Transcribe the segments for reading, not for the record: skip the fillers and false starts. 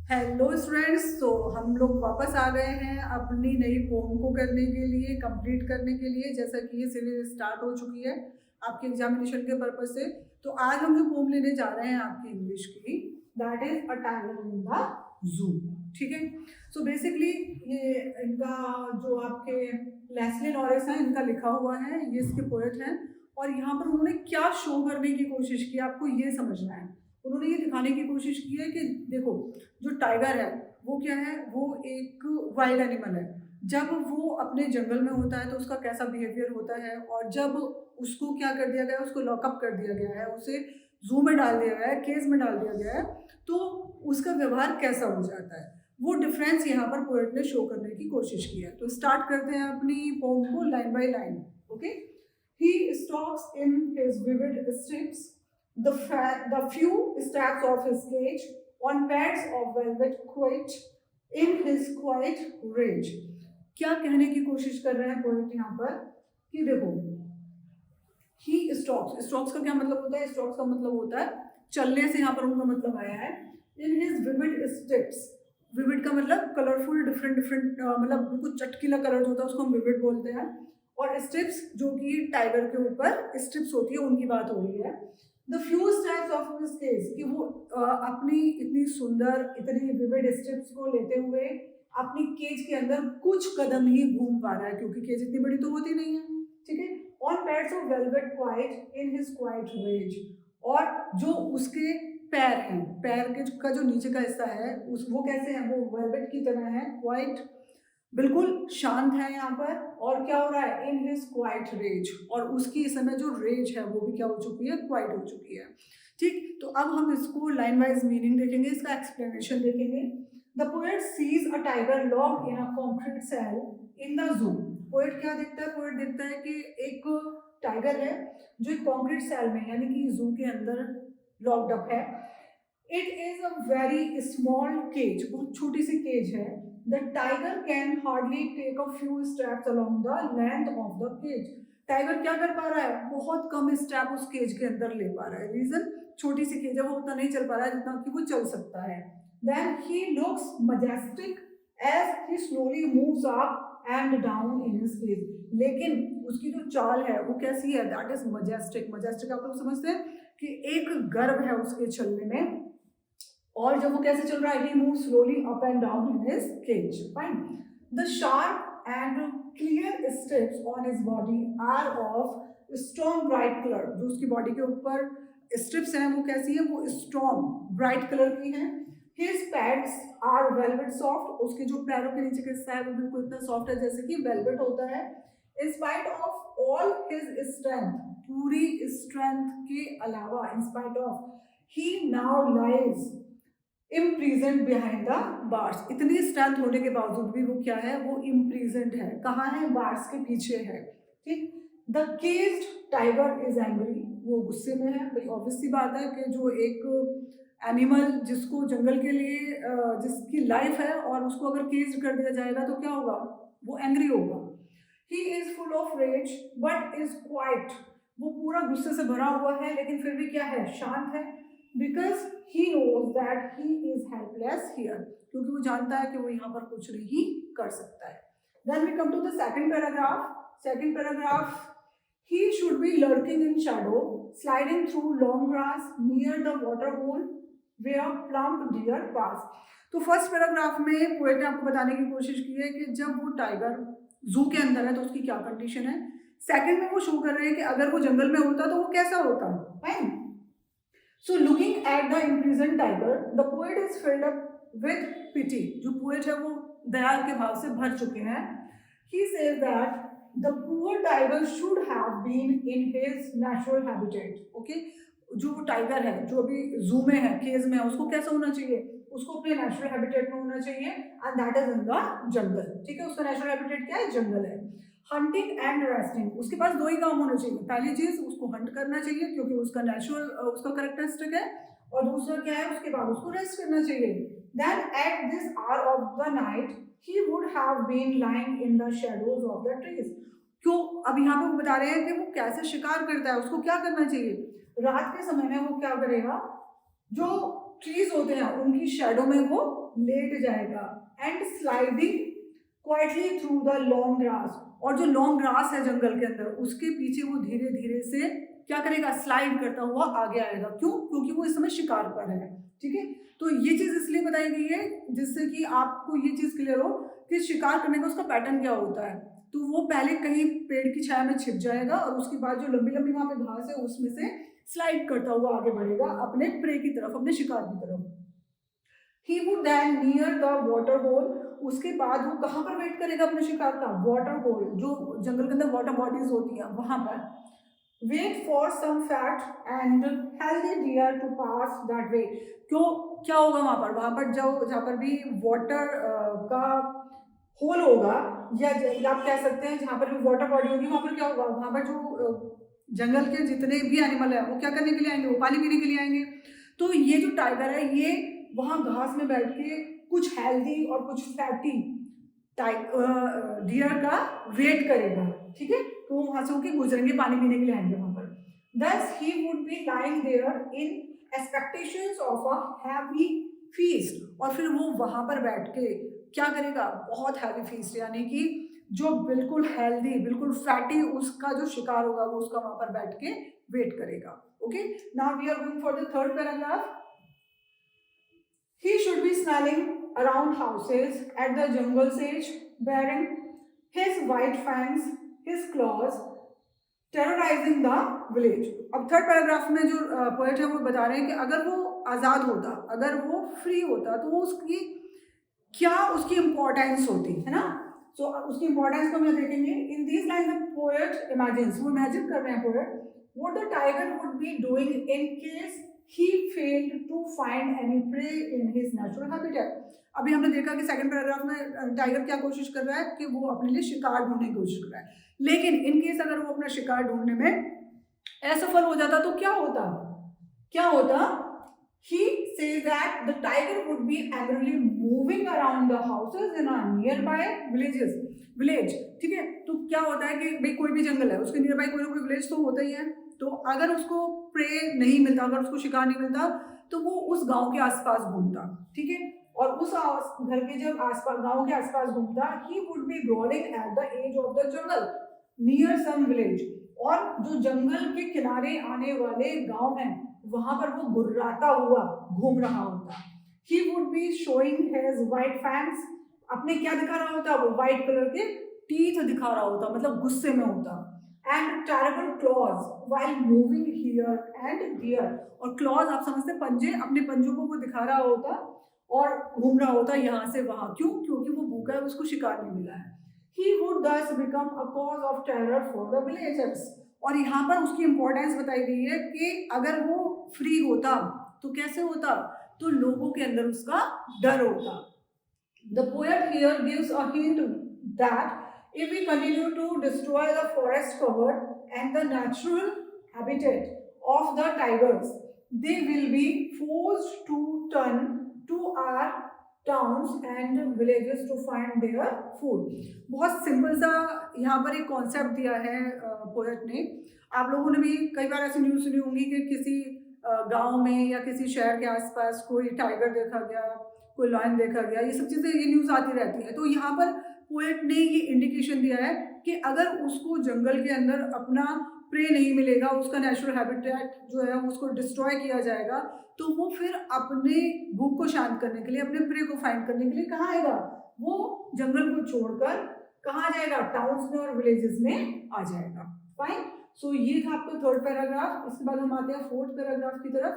Hello students. तो हम लोग वापस आ गए हैं अपनी नई पोम को करने के लिए, कंप्लीट करने के लिए। जैसा कि ये सीरीज स्टार्ट हो चुकी है आपके एग्जामिनेशन के पर्पज से। तो आज हम जो पोम लेने जा रहे हैं आपकी इंग्लिश की, that is a tiger in the जू। ठीक है। सो बेसिकली ये इनका जो आपके लेस्ली नॉरिस है, इनका लिखा हुआ है, ये इसके पोएट हैं। और यहाँ पर उन्होंने क्या शो करने की कोशिश की, आपको ये समझना है। उन्होंने ये दिखाने की कोशिश की है कि देखो, जो टाइगर है वो क्या है, वो एक वाइल्ड एनिमल है। जब वो अपने जंगल में होता है तो उसका कैसा बिहेवियर होता है, और जब उसको क्या कर दिया गया है, उसको लॉकअप कर दिया गया है, उसे जू में डाल दिया गया है, केज में डाल दिया गया है, तो उसका व्यवहार कैसा हो जाता है, वो डिफरेंस यहाँ पर पोएट ने शो करने की कोशिश की है। तो स्टार्ट करते हैं अपनी पोम को line by line. Okay. He stocks in his vivid strips the few straps of his cage on pads of velvet quite in his quiet rage। क्या कहने की कोशिश कर रहे हैं पोएट यहाँ पर कि देखो, ही स्टॉक्स, स्टॉक्स का क्या मतलब होता है, स्टॉक्स का मतलब होता है चलने से, यहाँ पर उनका मतलब आया है। In his vivid steps, vivid का मतलब कलरफुल, डिफरेंट डिफरेंट, मतलब कुछ चटकीला कलर जो होता है उसको हम विविड बोलते हैं। और स्ट्रिप्स जो कि टाइगर के ऊपर स्ट्रिप्स होती है, उनकी बात हो रही है। The few steps of his cage, कि वो अपनी इतनी सुंदर, इतनी विविड स्ट्रिप्स को लेते हुए अपनी केज के अंदर कुछ कदम ही घूम पा रहा है, क्योंकि केज इतनी बड़ी तो होती नहीं है। ठीक है। On pads of velvet quiet in his quiet rage, और जो उसके पैर हैं, पैर के का जो नीचे का हिस्सा है उस वो कैसे है, वो वेलवेट की तरह है, क्वाइट, बिल्कुल शांत है यहाँ पर। और क्या हो रहा है, इन हिज क्वाइट रेज, और उसकी इस समय जो रेज है वो भी क्या हो चुकी है, क्वाइट हो चुकी है। ठीक। तो अब हम इसको लाइन वाइज मीनिंग देखेंगे, इसका एक्सप्लेनेशन देखेंगे। The poet sees a tiger locked in a concrete cell in the zoo. Poet क्या देखता है, पोएट देखता है कि एक टाइगर है जो एक कॉन्क्रीट सेल में, यानी कि जू के अंदर लॉक्ड अप है। It is a very small cage, बहुत छोटी सी केज है। The tiger can hardly take a few steps along the length of the cage. Tiger क्या कर पा रहा है, बहुत कम स्टेप उस केज के अंदर ले पा रहा है। रीजन, छोटी सी केज है, वो उतना नहीं चल पा रहा है जितना कि वो चल सकता है। Then he looks majestic as he slowly moves up and down in his cage. लेकिन उसकी जो चाल है वो कैसी है, दैट इज मजेस्टिक। मजेस्टिक आप लोग समझते हैं कि एक गर्व है उसके चलने में। और जब वो कैसे चल रहा है, he moves slowly up and down in his cage, fine। The sharp and clear stripes on his body are of strong bright color। जो उसकी बॉडी के ऊपर स्ट्रिप्स हैं वो कैसी है, वो स्ट्रॉन्ग ब्राइट कलर की हैं। His pads are velvet soft। उसके जो पैरों के नीचे का हिस्सा है वो बिल्कुल इतना सॉफ्ट है जैसे कि वेलवेट होता है। In spite of all his strength, पूरी स्ट्रेंथ के अलावा, in spite of, he now lies imprisoned behind the bars. इतनी स्ट्रेंथ होने के बावजूद भी वो क्या है, वो इम्प्रीजेंट है। कहाँ है, बार्स के पीछे है। ठीक। The caged tiger is angry, वो गुस्से में है। भाई ऑब्वियस सी बात है कि जो एक एनिमल जिसको जंगल के लिए जिसकी लाइफ है, और उसको अगर केज्ड कर दिया जाएगा तो क्या होगा, वो एंग्री होगा। He is full of rage but is quiet, वो पूरा गुस्से से भरा हुआ है लेकिन फिर भी क्या है, शांत है। Because he knows that he is helpless here, क्योंकि वो जानता है कि वो यहाँ पर कुछ नहीं कर सकता है। Then we come to the second paragraph. Second paragraph, he should be lurking in shadow, sliding through long grass near the water hole where plump deer pass। तो फर्स्ट पैराग्राफ में पोएट ने आपको बताने की कोशिश की है कि जब वो टाइगर जू के अंदर है तो उसकी क्या कंडीशन है। सेकंड में वो शो कर रहे हैं कि अगर वो जंगल में होता तो वो कैसा होता, fine. So looking at the imprisoned tiger, the poet is filled up with pity। जो poet है वो दया के भाव से भर चुके हैं। He says that the poor tiger should have been in his natural habitat। Okay? जो टाइगर है, जो अभी जू में है, केज में है, उसको कैसा होना चाहिए, उसको अपने नेचुरल हैबिटेट में होना चाहिए, and that is in the jungle. ठीक है, उसका नेचुरल हैबिटेट क्या है, जंगल है। हंटिंग एंड रेस्टिंग, उसके पास दो ही काम होने चाहिए। पहली चीज, उसको हंट करना चाहिए क्योंकि उसका नेचुरल उसका करेक्टरिस्टिक है, और दूसरा क्या है, उसके बाद उसको रेस्ट करना चाहिए। Then at this hour of the night he would have been lying in the shadows of the trees. क्यों, अब यहाँ पे वो बता रहे हैं कि वो कैसे शिकार करता है, उसको क्या करना चाहिए। रात के समय में वो क्या करेगा, जो ट्रीज होते हैं उनकी शेडो में वो लेट जाएगा and sliding quietly through the long grass, और जो लॉन्ग ग्रास है जंगल के अंदर उसके पीछे वो धीरे धीरे से क्या करेगा, स्लाइड करता हुआ आगे आएगा। क्यों? क्योंकि वो इस समय शिकार पर है। ठीक है, तो ये चीज इसलिए बताई गई है जिससे कि आपको ये चीज क्लियर हो कि शिकार करने का उसका पैटर्न क्या होता है। तो वो पहले कहीं पेड़ की छाया में छिप जाएगा और उसके बाद जो लंबी लंबी वहां पे घास है उसमें से स्लाइड करता हुआ आगे बढ़ेगा अपने प्रे की तरफ, अपने शिकार की तरफ। He would then near the water hole, उसके बाद वो कहाँ पर वेट करेगा अपने शिकार का? वाटर होल, जो जंगल के अंदर वाटर बॉडीज होती हैं वहां पर। Wait for some fat and healthy deer to pass that way. क्यों? क्या होगा वहां पर जहाँ पर भी वाटर का होल होगा या आप कह सकते हैं जहाँ पर भी वाटर बॉडी होगी वहां पर क्या होगा, वहां पर जो जंगल के जितने भी एनिमल है वो क्या करने के लिए आएंगे, वो पानी पीने के लिए आएंगे। तो ये जो टाइगर है ये वहां घास में बैठ के कुछ हेल्दी और कुछ फैटी डियर का वेट करेगा। ठीक है, तो वो वहां से होके गुजरेंगे, पानी पीने के लिए आएंगे वहां पर। Thus he would be lying there in expectations of a heavy feast, और फिर वो वहां पर बैठ के क्या करेगा, बहुत हैवी फीस्ट, यानी कि जो बिल्कुल हेल्दी बिल्कुल फैटी उसका जो शिकार होगा वो उसका वहां पर बैठ के वेट करेगा। Okay, now we are going for the third paragraph. He should be smelling around houses at the jungle's edge, bearing his white fangs, his claws, terrorizing the village। अब थर्ड पैराग्राफ में जो poet है वो बता रहे हैं कि अगर वो आज़ाद होता, अगर वो फ्री होता तो वो उसकी क्या उसकी इम्पोर्टेंस होती है ना। तो उसकी इम्पोर्टेंस को हम देखेंगे। In these line the poet imagines, वो इमेजिन कर रहे हैं poet, what the tiger would be doing in case he failed to find any prey in his natural habitat। अभी हमने देखा कि सेकंड पैराग्राफ में टाइगर क्या कोशिश कर रहा है कि वो अपने लिए शिकार ढूंढने की कोशिश कर रहा है, लेकिन इन केस अगर वो अपना शिकार ढूंढने में असफल हो जाता तो क्या होता। He says that the tiger would be angrily moving around the houses in a nearby village। ठीक है, तो क्या होता है कि भाई कोई भी जंगल है उसके नियर बाय कोई ना कोई विलेज तो होता ही है, तो अगर उसको प्रे नहीं मिलता, अगर उसको शिकार नहीं मिलता तो वो उस गांव के आसपास घूमता। ठीक है, और उस घर के जब आसपास गांव के आसपास घूमता, he would be growling at the edge of the jungle near some village, और जो जंगल के किनारे आने वाले गांव हैं वहां पर वो गुर्राता हुआ घूम रहा होता। He would be showing his white fangs, अपने क्या दिखा रहा होता, वो व्हाइट कलर के टीथ दिखा रहा होता, मतलब गुस्से में होता। And terrible claws while moving here and there, और claws आप समझते हैं पंजे, अपने पंजों को वो दिखा रहा होता और घूम रहा होता यहाँ से वहां। क्यों? क्योंकि वो भूखा है, उसको शिकार नहीं मिला है। He would thus become a cause of terror for the villagers, और यहाँ पर उसकी इंपॉर्टेंस बताई गई है कि अगर वो फ्री होता तो कैसे होता, तो लोगों के अंदर उसका डर होता। The poet here gives a hint that if we continue to destroy the forest cover and the natural habitat of the tigers, they will be forced to turn to our towns and villages to find their food। बहुत simple सा यहाँ पर एक concept दिया है poet ने। आप लोगों ने भी कई बार ऐसी न्यूज़ सुनी होंगी कि किसी गांव में या किसी शहर के आसपास कोई टाइगर देखा गया, कोई लायन देखा गया, ये सब चीज़ें, ये न्यूज़ आती रहती है। तो यहाँ पर पोएट ने ये इंडिकेशन दिया है कि अगर उसको जंगल के अंदर अपना प्रे नहीं मिलेगा, उसका नेचुरल हैबिटेट जो है उसको डिस्ट्रॉय किया जाएगा, तो वो फिर अपने भूख को शांत करने के लिए, अपने प्रे को फाइंड करने के लिए कहाँ आएगा, वो जंगल को छोड़कर कहाँ जाएगा, टाउन्स में और विलेजेस में आ जाएगा। फाइन, सो ये था आपका थर्ड पैराग्राफ। इसके बाद हम आते हैं फोर्थ पैराग्राफ की तरफ।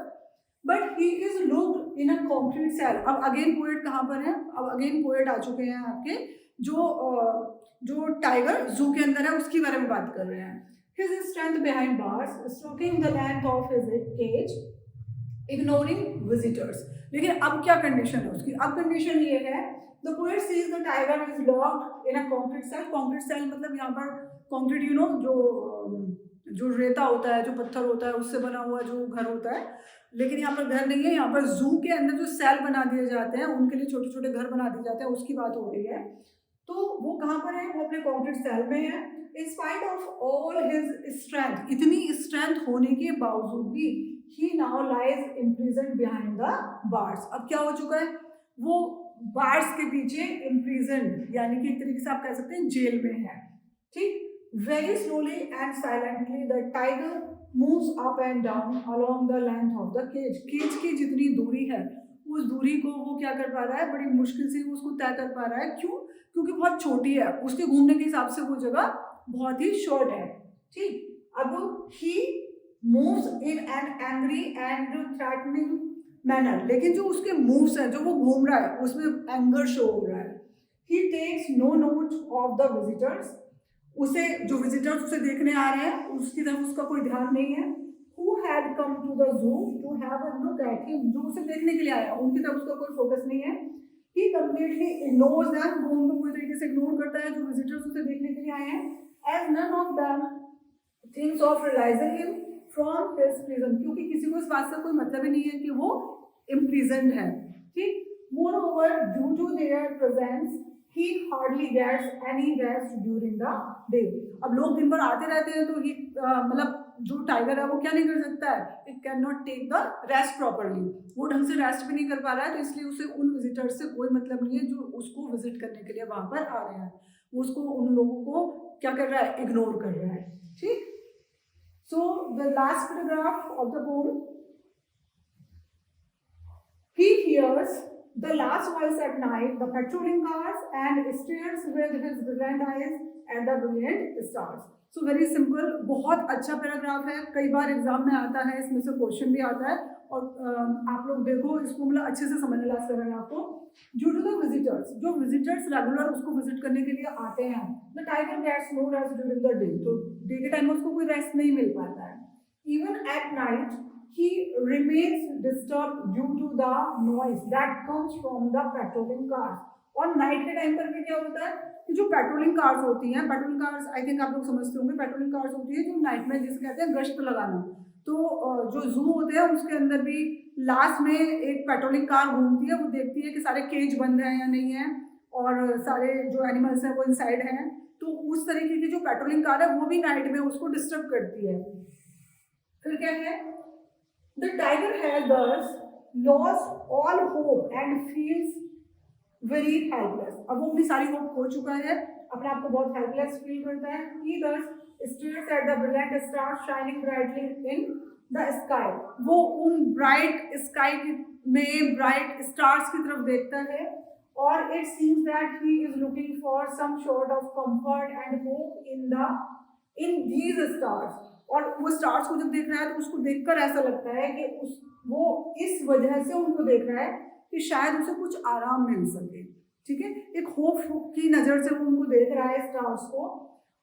But he is locked in a concrete cell. अब अगेन पोएट कहाँ पर है, अब अगेन पोएट आ चुके हैं आपके जो टाइगर जू के अंदर है उसके बारे में बात कर रहे हैं। His strength behind bars, stroking the length of his cage, ignoring visitors। लेकिन अब क्या कंडीशन है उसकी, अब कंडीशन ये है, the poet sees the tiger is locked in a concrete cell। concrete cell मतलब यहाँ पर concrete you know जो रेता होता है, जो पत्थर होता है, उससे बना हुआ जो घर होता है, लेकिन यहाँ पर घर नहीं है, यहाँ पर जू के अंदर जो सेल बना दिए जाते हैं उनके लिए छोटे छोटे घर बना दिए जाते हैं, उसकी बात हो रही है। तो वो कहाँ पर है, वो अपने कॉन्क्रीट सेल में है। In spite of all his strength, इतनी स्ट्रेंथ होने के बावजूद भी he now lies imprison behind the bars. अब क्या हो चुका है, वो बार्स के पीछे इम्प्रिजन, यानी कि एक तरीके से आप कह सकते हैं जेल में है। ठीक, very slowly and silently the tiger moves up and down along the length of the cage. Cage की जितनी दूरी है उस दूरी को वो क्या कर पा रहा है, बड़ी मुश्किल से उसको तय कर पा रहा है। क्यों? क्योंकि बहुत छोटी है, उसके घूमने के हिसाब से वो जगह बहुत ही शॉर्ट है। ठीक, अब he moves in an angry and threatening manner, लेकिन जो उसके मूव्स हैं, जो वो घूम रहा है उसमें एंगर शो हो रहा है। He takes no note of the visitors, उसे जो विजिटर्स उसे देखने आ रहे हैं उसकी तरफ उसका कोई ध्यान नहीं है। Who had come to the zoo to have a look at him, जो उसे देखने के लिए आया उनकी तरफ उसका कोई फोकस नहीं है। He completely ignores them, वो उनको पूरी तरीके से इग्नोर करता है जो विजिटर्स उसे देखने के लिए आए हैं। As none of them thinks of realizing him from his prison, क्योंकि किसी को इस बात से कोई मतलब ही नहीं है कि वो imprisoned है। ठीक, moreover due to their presence he hardly gets any rest during the day। अब लोग दिन भर आते रहते हैं तो ही मतलब जो टाइगर है वो क्या नहीं कर सकता है, it can not take the rest properly, वो ढंग से रेस्ट भी नहीं कर पा रहा है। तो इसलिए उसे उन विजिटर्स से कोई मतलब नहीं है जो उसको विजिट करने के लिए वहां पर आ रहे हैं, वो उसको उन लोगों को क्या कर रहा है, इग्नोर कर रहा है। ठीक, so the last paragraph of the poem, he hears the last voice at night, the patrolling cars, and stares with his brilliant eyes at the brilliant stars। So very simple, बहुत अच्छा paragraph है, कई बार exam में आता है, इसमें से question भी आता है। और आप लोग देखो इसको मतलब अच्छे से समझने लायक कर रहे हैं आपको। ड्यू टू द विजिटर्स, जो विजिटर्स रेगुलर उसको विजिट करने के लिए आते हैं, the tiger gets no rest during the day, तो डे के टाइम में उसको कोई रेस्ट नहीं मिल पाता है। Even at night he remains disturbed due to the noise that comes from the patrolling cars। और नाइट के टाइम पर भी क्या होता है कि जो पेट्रोलिंग कार्स होती हैं, पेट्रोलिंग कार्स आई थिंक आप लोग समझते होंगे, पेट्रोलिंग कार्स होती है जो नाइट में जिसे कहते हैं गश्त लगाना। तो जो जू होते हैं उसके अंदर भी लास्ट में एक पेट्रोलिंग कार घूमती है, वो देखती है कि सारे केज बंद हैं या नहीं है और सारे जो एनिमल्स हैं वो इनसाइड हैं। तो उस तरीके की जो पेट्रोलिंग कार है वो भी नाइट में उसको डिस्टर्ब करती है। फिर क्या है, the tiger has thus lost all hope and feels very helpless। अब वो अपनी सारी होप खो चुका है, अपने आप को बहुत हेल्पलेस फील करता है। He thus stares at the brilliant stars shining brightly in the sky। वो उन ब्राइट स्काई में ब्राइट स्टार्स की तरफ देखता है और it seems that he is looking for some sort of comfort and hope in these stars। और वो स्टार्स को जब देख रहा है तो उसको देखकर ऐसा लगता है कि वो इस वजह से उनको देख रहा है कि शायद उसे कुछ आराम मिल सके। ठीक है, एक होप की नज़र से वो उनको देख रहा है स्टार्स को।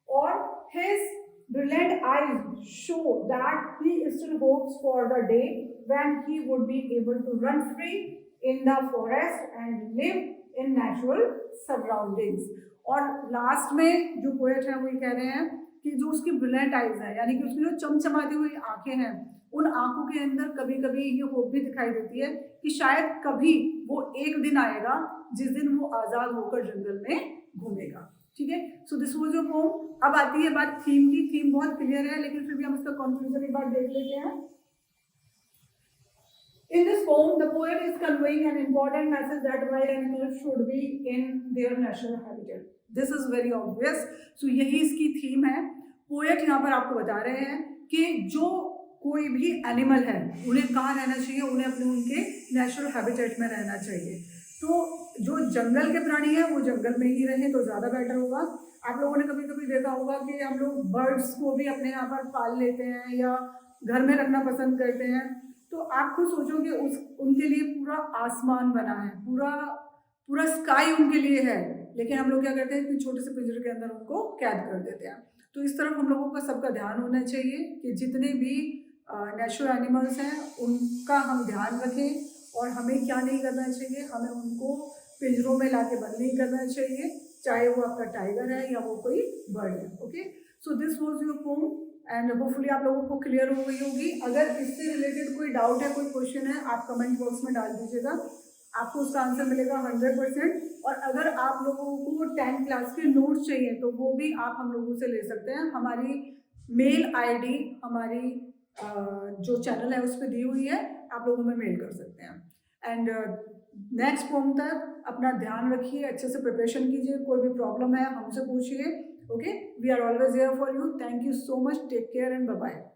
और his brilliant eyes show that he still hopes for the day when he would be able to run free in the forest and live in natural surroundings। और लास्ट में जो पोएट है वो ये कह रहे हैं कि जो उसकी ब्रिलियंट आइज है, यानी कि उसकी जो चमचमाती हुई आंखें हैं, उन आंखों के अंदर कभी कभी ये होप भी दिखाई देती है कि शायद कभी वो एक दिन आएगा जिस दिन वो आज़ाद होकर जंगल में घूमेगा। ठीक है, so this was your poem. अब आती है बात थीम की। थीम बहुत क्लियर है लेकिन फिर भी हम इसका कंक्लूजन एक बार देख लेते हैं। In this poem, the poet is conveying an important message that wild animals should be in their natural habitat। This is very obvious। So यही इसकी थीम है। पोएट यहाँ पर आपको बता रहे हैं कि जो कोई भी एनिमल है उन्हें कहाँ रहना चाहिए, उन्हें अपने उनके नेचुरल हैबिटेट में रहना चाहिए। तो जो जंगल के प्राणी हैं वो जंगल में ही रहें तो ज़्यादा बेटर होगा। आप लोगों ने कभी कभी देखा होगा कि हम लोग बर्ड्स को भी अपने यहाँ पर पाल लेते हैं या घर में रखना पसंद करते हैं। तो आप खुद सोचोगे उनके लिए पूरा आसमान बना है, पूरा स्काई उनके लिए है, लेकिन हम लोग क्या करते हैं कि छोटे से पिंजरे के अंदर उनको कैद कर देते हैं। तो इस तरफ हम लोगों का सबका ध्यान होना चाहिए कि जितने भी नेचुरल एनिमल्स हैं उनका हम ध्यान रखें और हमें क्या नहीं करना चाहिए, हमें उनको पिंजरों में लाके बंद नहीं करना चाहिए, चाहे वो आपका टाइगर है या वो कोई बर्ड है। Okay, so this was your poem and hopefully आप लोगों को क्लियर हो गई होगी। अगर इससे रिलेटेड कोई डाउट है, कोई क्वेश्चन है, आप कमेंट बॉक्स में डाल दीजिएगा, आपको उसका आंसर मिलेगा 100%। और अगर आप लोगों को 10th क्लास के नोट्स चाहिए तो वो भी आप हम लोगों से ले सकते हैं। हमारी मेल आईडी हमारी जो चैनल है उस पर दी हुई है, आप लोग हमें मेल कर सकते हैं। एंड नेक्स्ट पोम तक अपना ध्यान रखिए, अच्छे से प्रिपरेशन कीजिए, कोई भी प्रॉब्लम है हमसे पूछिए। Okay, we are always here for you. Thank you so much, take care and bye bye.